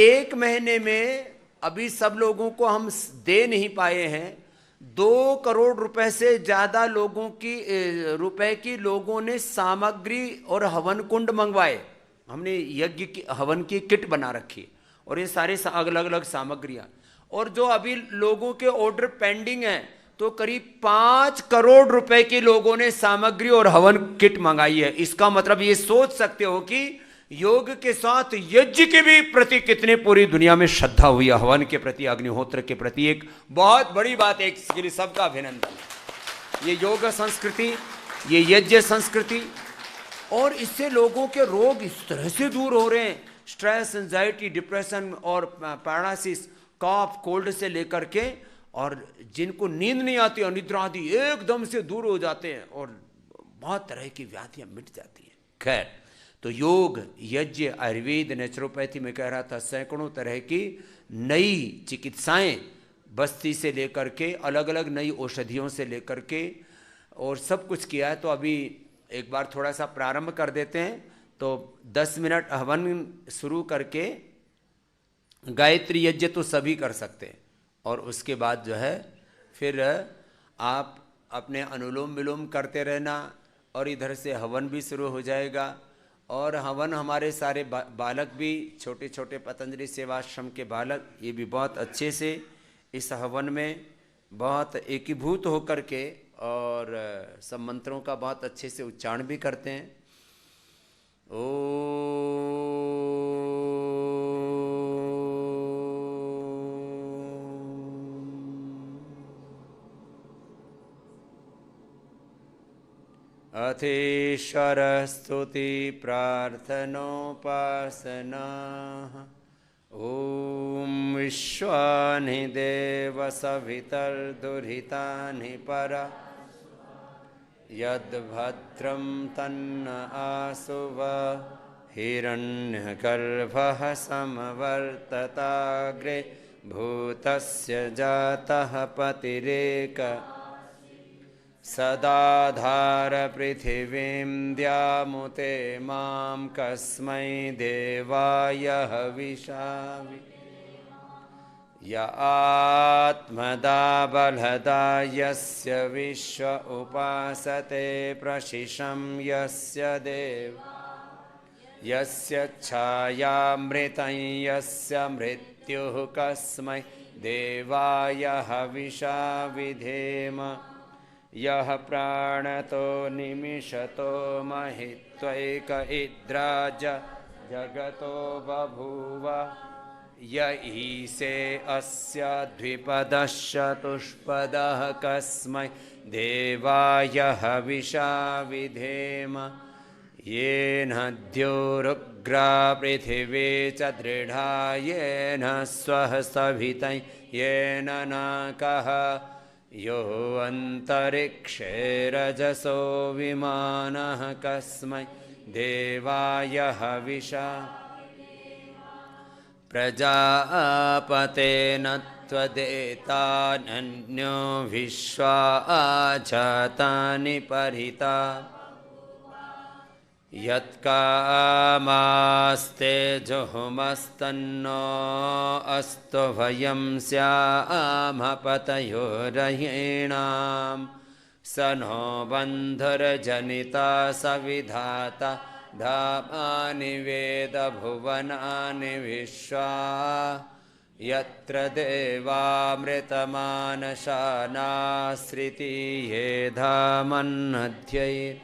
एक महीने में अभी सब लोगों को हम दे नहीं पाए हैं। 2 करोड़ रुपए से ज्यादा लोगों की रुपए की लोगों ने सामग्री और हवन कुंड मंगवाए। हमने यज्ञ की हवन की किट बना रखी और ये सारे अलग अलग सामग्रियां, और जो अभी लोगों के ऑर्डर पेंडिंग हैं, तो करीब 5 करोड़ रुपए की लोगों ने सामग्री और हवन किट मंगाई है। इसका मतलब ये सोच सकते हो कि योग के साथ यज्ञ के भी प्रति कितने पूरी दुनिया में श्रद्धा हुई है। हवन के प्रति, अग्निहोत्र के प्रति एक बहुत बड़ी बात है। इसके लिए सबका अभिनंदन। ये योग संस्कृति, ये यज्ञ संस्कृति, और इससे लोगों के रोग इस तरह से दूर हो रहे हैं। स्ट्रेस, एंजाइटी, डिप्रेशन और पैरालिसिस, कॉफ, कोल्ड से लेकर के, और जिनको नींद नहीं आती, अनिद्रा आदि एकदम से दूर हो जाते हैं और बहुत तरह की व्याधियां मिट जाती हैं। खैर, तो योग, यज्ञ, आयुर्वेद, नेचुरोपैथी में कह रहा था, सैकड़ों तरह की नई चिकित्साएं, बस्ती से लेकर के अलग अलग नई औषधियों से लेकर के, और सब कुछ किया है। तो अभी एक बार थोड़ा सा प्रारंभ कर देते हैं। तो 10 मिनट हवन शुरू करके, गायत्री यज्ञ तो सभी कर सकते हैं, और उसके बाद जो है फिर आप अपने अनुलोम विलोम करते रहना, और इधर से हवन भी शुरू हो जाएगा। और हवन हमारे सारे बालक भी, छोटे छोटे पतंजलि सेवाश्रम के बालक, ये भी बहुत अच्छे से इस हवन में बहुत एकीभूत होकर के और सब मंत्रों का बहुत अच्छे से उच्चारण भी करते हैं। अथीश्वर स्तुति प्रार्थनोपासना। ओम विश्वानि देव सवितर्दुरितानि परा, यद्भद्रं तन्न आसुव हिरण्यगर्भः समवर्तताग्रे, भूतस्य जातः पतिरेक सदाधार पृथिवीं द्यामुते मां कस्मै देवाय हविषामि। य आत्मदा बलदा यस्य विश्व उपासते प्रशिशं यस्य देव, यस्य छायामृतं यस्य मृत्युः कस्मै देवाय हविषा विधेम। यह प्राणतो निमिषतो महित्वैक इद्राज जगतो बभूव, य ईसे अस्य द्विपदः चतुष्पदः कस्मै देवाय हविषा विधेम। येन द्योरुग्रा पृथिवी च दृढा, येन स्वः सभितं येन नाकः, यो अंतरिक्षे रजसो विमानः कस्मै देवाय हविषा। प्रजापतेन त्वदेतान्यो विश्वा जातानि परिता, यत्कामास्ते जुहुमस्तन्नो अस्तु भयं स्याम पतयोरयीणां। स नो बन्धुर्जनिता सविधाता, धामानि वेद भुवनानि विश्वा। यत्र देवामृतमानशानाश्रिति ये धामन्नद्यै।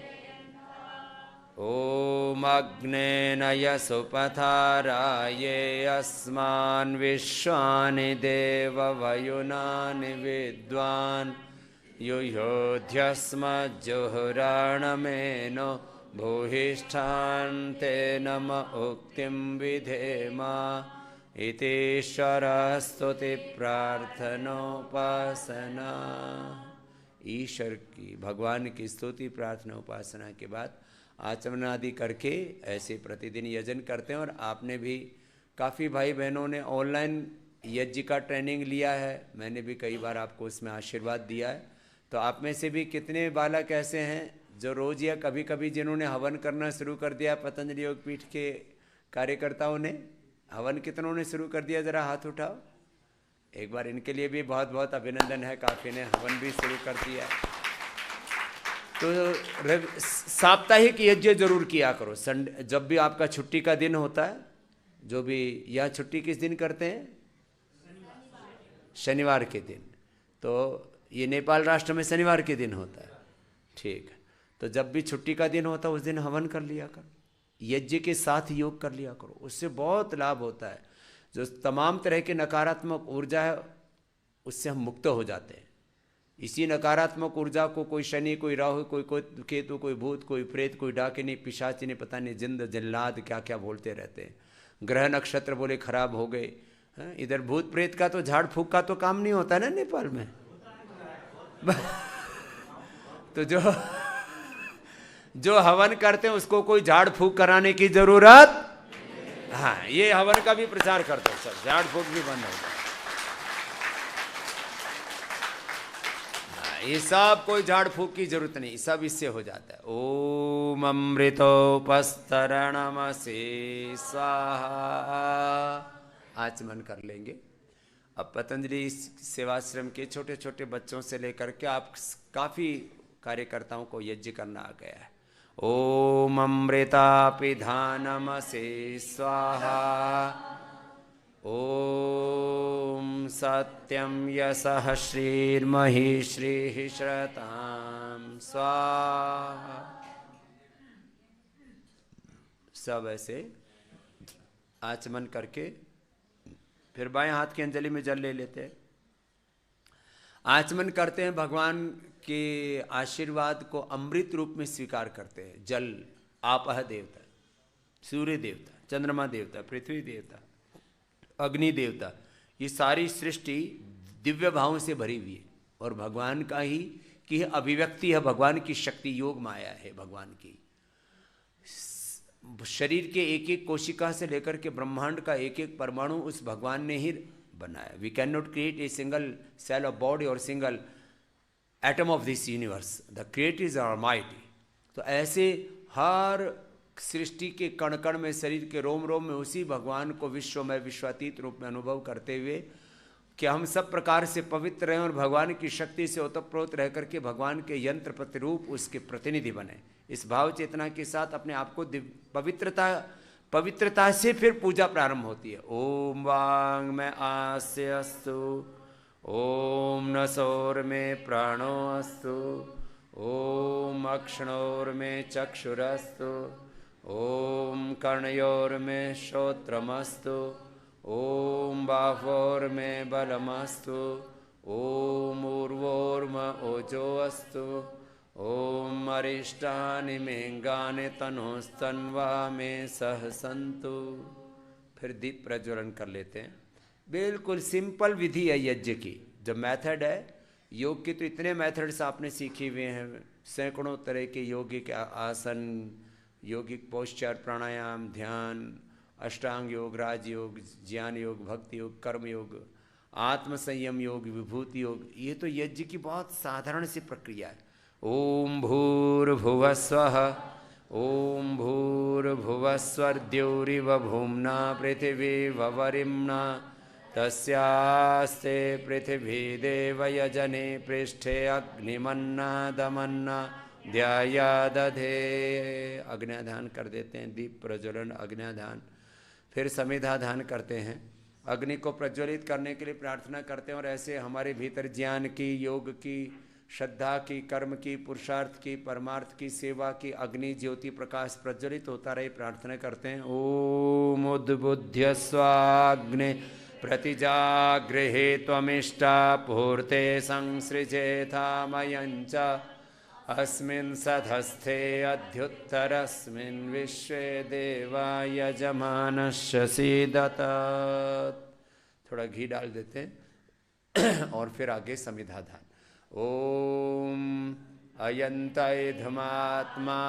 ओम अग्नेनय सुपथाराये अस्मान् विश्वानि देववयुनानि विद्वान्। युयोध्यस्मज्जुहुराणमेनो भूयिष्ठान्ते नम उक्तिं विधेम। इतीश्वर स्तुति प्रार्थनोपासना। ईश्वर की, भगवान की स्तुति प्रार्थना उपासना के बाद आचमन आदि करके ऐसे प्रतिदिन यजन करते हैं। और आपने भी, काफ़ी भाई बहनों ने ऑनलाइन यज्ञ का ट्रेनिंग लिया है, मैंने भी कई बार आपको उसमें आशीर्वाद दिया है। तो आप में से भी कितने बालक ऐसे हैं जो रोज़ या कभी कभी जिन्होंने हवन करना शुरू कर दिया पतंजलि योग पीठ के कार्यकर्ताओं ने? हवन कितनों ने शुरू कर दिया, जरा हाथ उठाओ। एक बार इनके लिए भी बहुत बहुत अभिनंदन है, काफी ने हवन भी शुरू कर दिया। तो साप्ताहिक यज्ञ जरूर किया करो। संडे जब भी आपका छुट्टी का दिन होता है, जो भी यहाँ छुट्टी किस दिन करते हैं, शनिवार के दिन। तो ये नेपाल राष्ट्र में शनिवार के दिन होता है, ठीक है। तो जब भी छुट्टी का दिन होता है उस दिन हवन कर लिया करो, यज्ञ के साथ योग कर लिया करो, उससे बहुत लाभ होता है। जो तमाम तरह के नकारात्मक ऊर्जा है उससे हम मुक्त हो जाते हैं। इसी नकारात्मक ऊर्जा को कोई शनि, कोई राहु, कोई केतु, कोई भूत, कोई प्रेत, कोई डाकिनी, पिशाचिनी, पता नहीं जिंद जल्लाद क्या क्या बोलते रहते हैं। ग्रह नक्षत्र बोले खराब हो गए। इधर भूत प्रेत का तो झाड़ फूक का तो काम नहीं होता ना नेपाल में। तो जो हवन करते हैं उसको कोई झाड़ फूक कराने की जरूरत, हाँ, ये हवन का भी प्रचार करते हैं सब, झाड़ फूक भी बंद हो जाए। ये सब कोई झाड़ फूक की जरूरत नहीं, सब इससे हो जाता है। ओम अमृतोपस्तरणमसे स्वाहा। आचमन कर लेंगे। अब पतंजलि सेवाश्रम के छोटे छोटे बच्चों से लेकर के आप काफी कार्यकर्ताओं को यज्ञ करना आ गया है। ओम अमृतापिधानमसे स्वाहा। ओम सत्यम यशः श्रीर्महि श्रीः श्रतां स्वाहा। सब ऐसे आचमन करके फिर बाएं हाथ की अंजलि में जल ले लेते हैं। आचमन करते हैं, भगवान के आशीर्वाद को अमृत रूप में स्वीकार करते हैं। जल आपह देवता, सूर्य देवता, चंद्रमा देवता, पृथ्वी देवता, अग्नि देवता, ये सारी सृष्टि दिव्य भावों से भरी हुई है और भगवान का ही की अभिव्यक्ति है। भगवान की शक्ति योग माया है भगवान की। शरीर के एक एक कोशिका से लेकर के ब्रह्मांड का एक एक परमाणु उस भगवान ने ही बनाया। We can not create a single cell of body और single atom of this universe, the creator is almighty. तो ऐसे हर सृष्टि के कण कण में, शरीर के रोम रोम में उसी भगवान को विश्वमय विश्वातीत रूप में अनुभव करते हुए कि हम सब प्रकार से पवित्र रहें और भगवान की शक्ति से ओतप्रोत रह करके भगवान के यंत्र प्रतिरूप उसके प्रतिनिधि बने। इस भाव चेतना के साथ अपने आप को पवित्रता से फिर पूजा प्रारंभ होती है। ओम वांग में आस्य अस्तु, ओम नसोर में प्राणो अस्तु, ओम अक्षणोर में चक्षुरस्तु, ओम कर्णयोर में श्रोत्रमस्तु, ओम बाहोर में बलमस्तु, ओम ऊर्वोर्म ओजो अस्तु, ओम अरिष्टानि मेंगानि तनोस्तन्वा में सह संतु। फिर दीप प्रज्वलन कर लेते हैं। बिल्कुल सिंपल विधि है यज्ञ की। जो मेथड है योग की, तो इतने मेथड्स आपने सीखे हुए हैं, सैकड़ों तरह के योगिक आसन, योगिक पोस्चर, प्राणायाम, ध्यान, अष्टांग योग, राजयोग, ज्ञान योग, भक्ति योग, कर्म योग, आत्म संयम योग, विभूति योग। ये तो यज्ञ की बहुत साधारण सी प्रक्रिया है। ओम भूर्भुवस्वः, ओम भूर्भुवस्वर्द्यौरिव भूम्ना पृथिवी ववरिम्ना तस्यास्ते पृथिवी देवयजने पृष्ठे अग्निमन्नादमन्ना ध्यायादधे। अग्न्याधान कर देते हैं, दीप प्रज्वलन, अग्न्याधान। फिर समिधाधान करते हैं। अग्नि को प्रज्वलित करने के लिए प्रार्थना करते हैं और ऐसे हमारे भीतर ज्ञान की, योग की, श्रद्धा की, कर्म की, पुरुषार्थ की, परमार्थ की, सेवा की अग्नि ज्योति प्रकाश प्रज्वलित होता रहे, प्रार्थना करते हैं। ओम उद्बुद्ध्य स्वाग्ने प्रतिजागृहे त्वमिष्टा पूर्ते संसृजेथा मयञ्च अस्मिन् सधस्थे अध्युत्तरस्मिन् विश्वे देवा यजमानस्य सीदत। थोड़ा घी डाल देते हैं और फिर आगे समिधाधान। ओम अयन्तैधमात्मा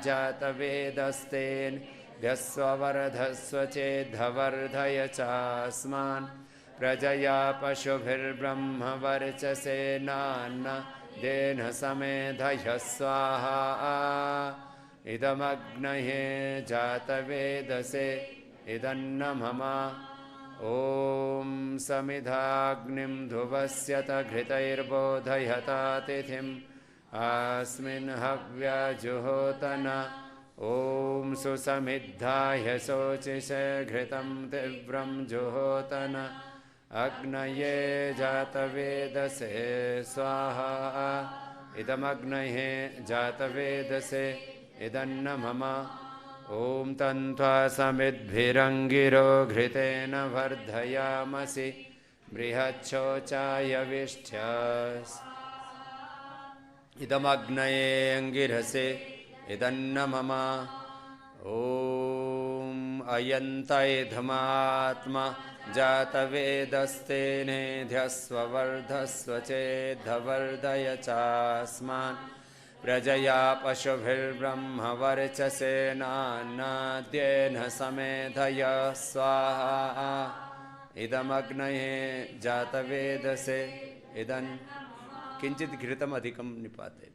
जातवेदस्तेन व्यस्ववर्धस्व चेद्धवर्धय चास्मान् प्रजया पशुभिर्ब्रह्मवर्चसेनान्न देन समेधय स्वाहा। इदमग्नये जातवेदसे इदन्न मम ॐ समिधाग्निं ध्रुवस्यत घृतैर्बोधयता तिथिम् अस्मिन् हव्यजुहोतन ॐ सुसमिद्धाय शोचिषे घृतं तीव्रं जुहोतन अग्नये जातवेदसे स्वाहा इदमग्नये जातवेदसे इदन्न मम ॐ तन्त्वा समिद्भिरङ्गिरो घृतेन वर्धयामसि बृहच्छोचाय विष्ठ्यस् इदमग्नये अङ्गिरसे इदन्न मम ॐ अयन्तैधमात्मा जातवेदस्तेनेध्यस्ववर्धस्व चेद्धवर्धय चास्मान् प्रजया पशुभिर्ब्रह्मवर्चसेनान्नाद्येन समेधय स्वाहा इदमग्नये जातवेदसे इदन् किंचित घृतम अधिकम निपाते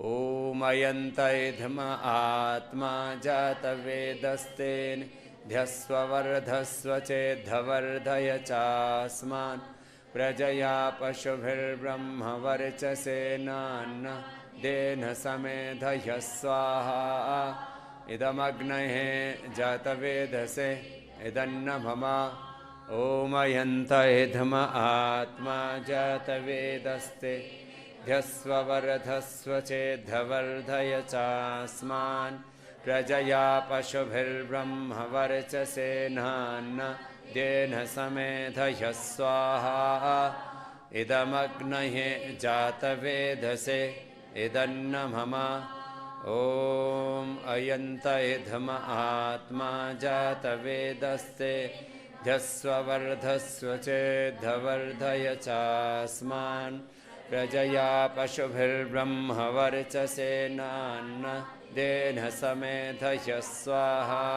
ओम अयन्तैधम आत्मा जातवेदस्तेन ध्यस्ववर्धस्व चेद्धवर्धय चास्मान् प्रजया पशुभिर्ब्रह्मवर्चसेनान्न देन समेधय स्वाहा इदमग्नये जातवेदसे इदन्न मम ओम अयन्तैधम आत्मा जातवेदस्ते ध्यस्ववर्धस्व चेद्धवर्धय चास्मान् प्रजया पशुभिर्ब्रह्मवर्चसेनान्न देन समेधय स्वाहा इदमग्नये जातवेदसे इदन्न मम ॐ अयन्तैधम आत्मा जातवेदस्ते ध्यस्ववर्धस्व चेद्धवर्धय चास्मान् प्रजया पशुभिर्ब्रह्मवर्चसेनान्न देन समेधय स्वाहा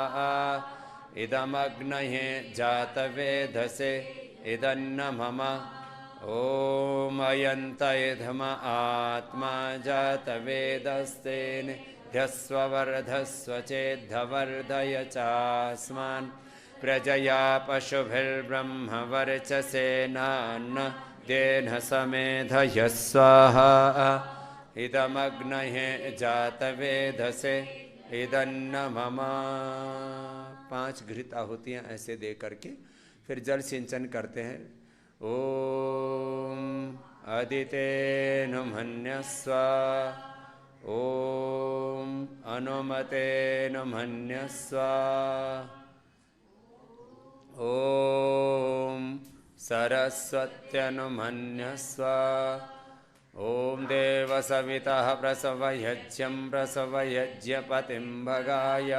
इदमग्नये जातवेदसे इदन्न मम ॐ अयन्तैधम आत्मा जातवेदस्तेन ध्यस्ववर्धस्व चेद्धवर्धय चास्मान् प्रजया पशुभिर्ब्रह्मवर्चसेनान्न देन समेधय स्वाहा इदमग्नये जातवेदसे इदन्न मम 5 घृत आहुतियाँ ऐसे दे करके फिर जल सिंचन करते हैं। ओम अदितेनुमन्यस्व ओम अनुमतेनुमन्यस्व ओम सरस्वत्यनुमन्यस्व ओम देवसवितः प्रसवयज्ञं प्रसवयज्ञपतिं भगाय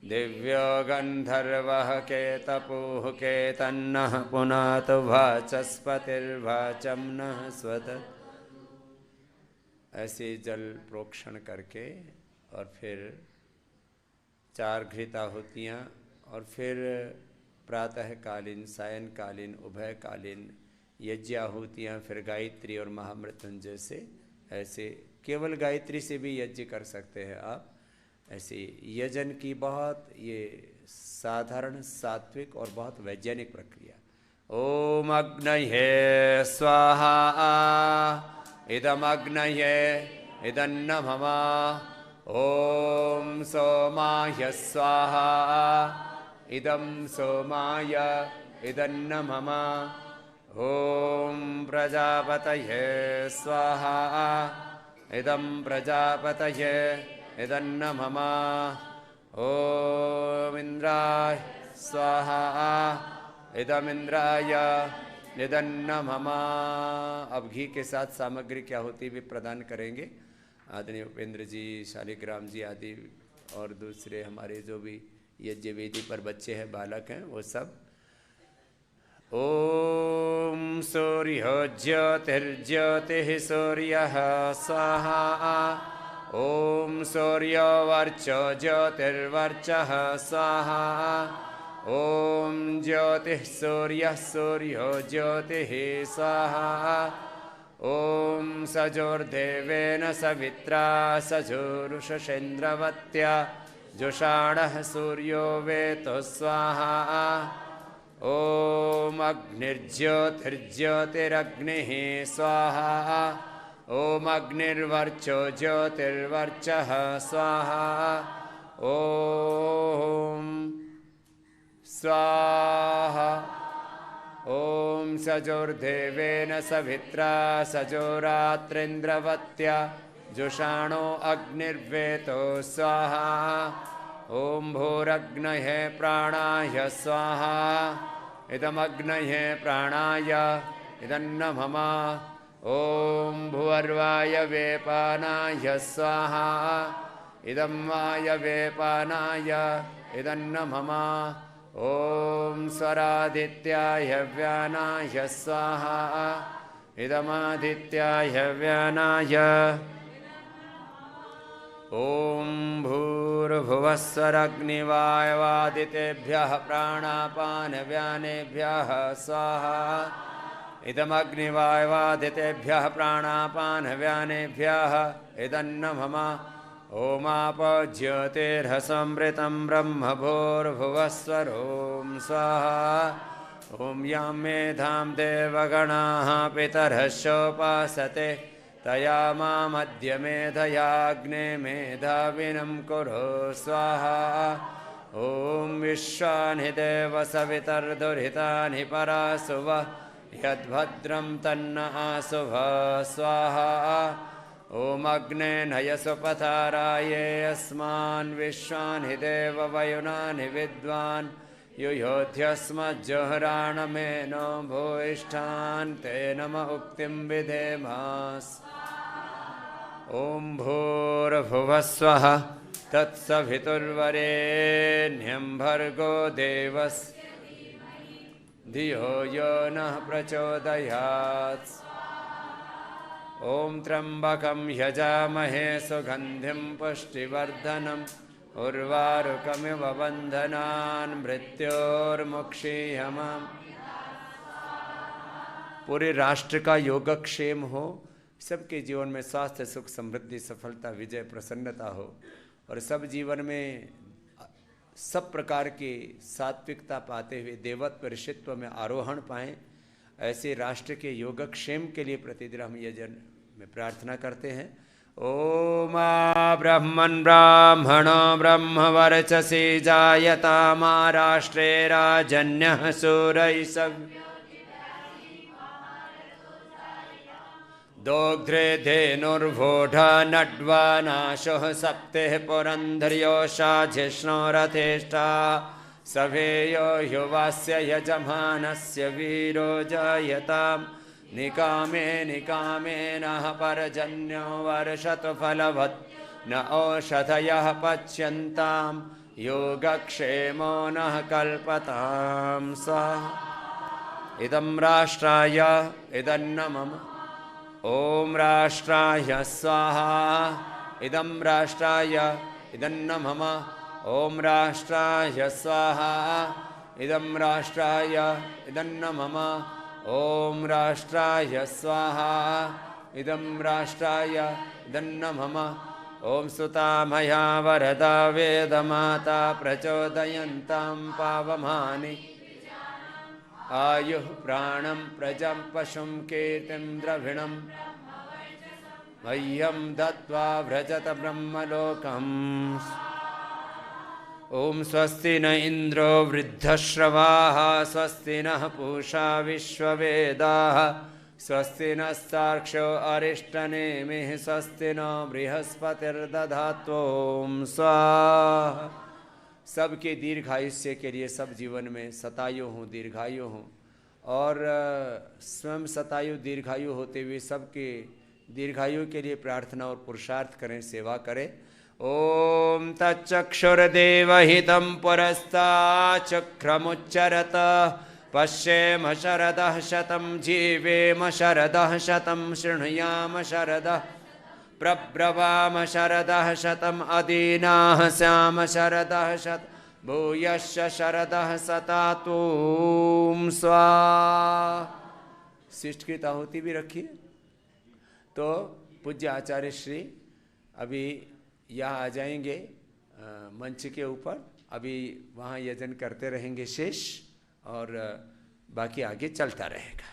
दिव्यो गन्धर्वः केतपुः केतन्नः पुनातु वाचस्पतिर्वाचं नः स्वत। ऐसे जल प्रोक्षण करके और फिर 4 घृत आहुतियाँ और फिर प्रातःकालीन सायंकालीन उभयकालीन यज्ञ आहुतियाँ, फिर गायत्री और महामृत्युंजय से। ऐसे केवल गायत्री से भी यज्ञ कर सकते हैं आप। ऐसे यजन की बहुत ये साधारण सात्विक और बहुत वैज्ञानिक प्रक्रिया। ओम अग्नये स्वाहा इदमग्नये इदन्न मम ओम सोमाय स्वाहा इदं सोमाय इदन्न मम ओम प्रजापतये स्वाहा इदं प्रजापतये इदन्न मम ओम इंद्राय स्वाहा इदमिंद्राय इदन्न मम। अब घी के साथ सामग्री क्या होती भी प्रदान करेंगे आदरणीय उपेंद्र जी, शालिग्राम जी आदि और दूसरे हमारे जो भी यज्ञ वेदी पर बच्चे हैं, बालक हैं, वो सब। ओम सूर्यो ज्योतिर्ज्योतिः सूर्यः स्वाहा ओम सूर्यो वर्चो ज्योतिर्वर्चः स्वाहा ओम ज्योतिः सूर्यः सूर्यो ज्योतिः स्वाहा ओम सजोर्देवेन सवित्रा सजोरुषेन्द्रवत्या जुषाणः सूर्यो वेतो स्वाहा ॐ अग्निर्ज्योतिर्ज्योतिरग्निः स्वाहा ॐ अग्निर्वर्चो ज्योतिर्वर्चः स्वाहा ॐ स्वाहा ॐ सजोर्देवेन सवित्रा सजोरात्रिन्द्रवत्या जुषाणो अग्निर्वेतो स्वाहा ॐ भूरग्नये प्राणाय स्वाहा इदमग्नये प्राणाय इदन्नमम ॐ भुवर्वायवे पानाय स्वाहा इदं वायवे पानाय इदन्नमम ॐ स्वरादित्याय व्यानाय स्वाहा इदमादित्याय व्यानाय ॐ भूर्भुवस्सरग्निवायवादितेभ्यः प्राणापानव्यानेभ्यः स्वाहा इदमग्निवायवादितेभ्यः प्राणापानव्यानेभ्यः इदन्नमम ओमापज्योतिर्हसमृतं ब्रह्म भूर्भुवस्सर ॐ स्वाहा ॐ यां मेधां देवगणाः पितरश्चोपासते तया मामद्य मेधयाग्ने मेधाविनं कुरु स्वाहा ॐ विश्वानि देव सवितर्दुरितानि परासुव यद्भद्रं तन्न आसुव स्वाहा ॐ अग्ने नयसुपथाराये अस्मान् विश्वानि देव वयुनानि विद्वान् युयोध्यस्मज्जुह्राणमेनो भूयिष्ठान् ते नम उक्तिं विधेमास् ॐ भूर्भुवस्वः तत्सवितुर्वरेण्यं भर्गो देवस्य धियो यो नः प्रचोदयात् ॐ त्र्यम्बकं यजामहे सुगन्धिं पुष्टिवर्धनम् उर्वारुकमिव बन्धनान् मृत्योर्मुक्षीयमाम्। पूरे राष्ट्र का योगक्षेम हो, सबके जीवन में स्वास्थ्य सुख समृद्धि सफलता विजय प्रसन्नता हो और सब जीवन में सब प्रकार की सात्विकता पाते हुए देवत्व ऋषित्व में आरोहण पाएं। ऐसे राष्ट्र के योगक्षेम के लिए प्रतिदिन हम यजन में प्रार्थना करते हैं। ओम ब्रह्मन् ब्राह्मणो ब्रह्मवर्चसि जायतामा राष्ट्रे राजन्यः सूरैः दोग्ध्रे धेनुर्वोढा नड्वानाशोः सप्तेः पुरन्धर्योषा जिष्णो रथेष्टा सभेयो युवास्य यजमानस्य वीरो जायताम् निकामे निकामे नः परजन्यो वर्षतु फलवत् न औषधयः पच्यन्तां योगक्षेमो नः कल्पतां स्वाहा इदं राष्ट्राय इदन्न मम ॐ राष्ट्राय स्वाहा इदं राष्ट्राय इदन्न मम ॐ राष्ट्राय स्वाहा इदं राष्ट्राय इदन्न मम ॐ राष्ट्राय स्वाहा इदं राष्ट्राय इदन्न मम ॐ सुता मया वरदा वेदमाता प्रचोदयन्तां पावमानि आयुः प्राणं प्रजं पशुं कीर्तिं द्रविणं मह्यं दत्त्वा व्रजत ब्रह्मलोकम् ॐ स्वस्ति न इन्द्रो वृद्धश्रवाः स्वस्ति नः पूषा विश्ववेदाः स्वस्ति नस्तार्क्ष्यो अरिष्टनेमिः स्वस्ति न बृहस्पतिर्दधातु ॐ स्वाहा। सबके दीर्घायुष्य के लिए सब जीवन में शतायु हों दीर्घायु हों और स्वयं शतायु दीर्घायु होते हुए सबके दीर्घायु के लिए प्रार्थना और पुरुषार्थ करें सेवा करें। ॐ तच्चक्षुर्देवहितं पुरस्ताच्चक्रमुच्चरत पश्येम शरदः शतं जीवेम शरदः शतं शृणुयाम शरदः प्रब्रवाम शरदः शतम् अदीनाः स्याम शरदः शत भूयश्च शरदः शतातु स्वाहा। शिष्ट की आहुति भी रखिए। तो पूज्य आचार्य श्री अभी यहाँ आ जाएंगे मंच के ऊपर। अभी वहाँ यजन करते रहेंगे शेष, और बाकी आगे चलता रहेगा।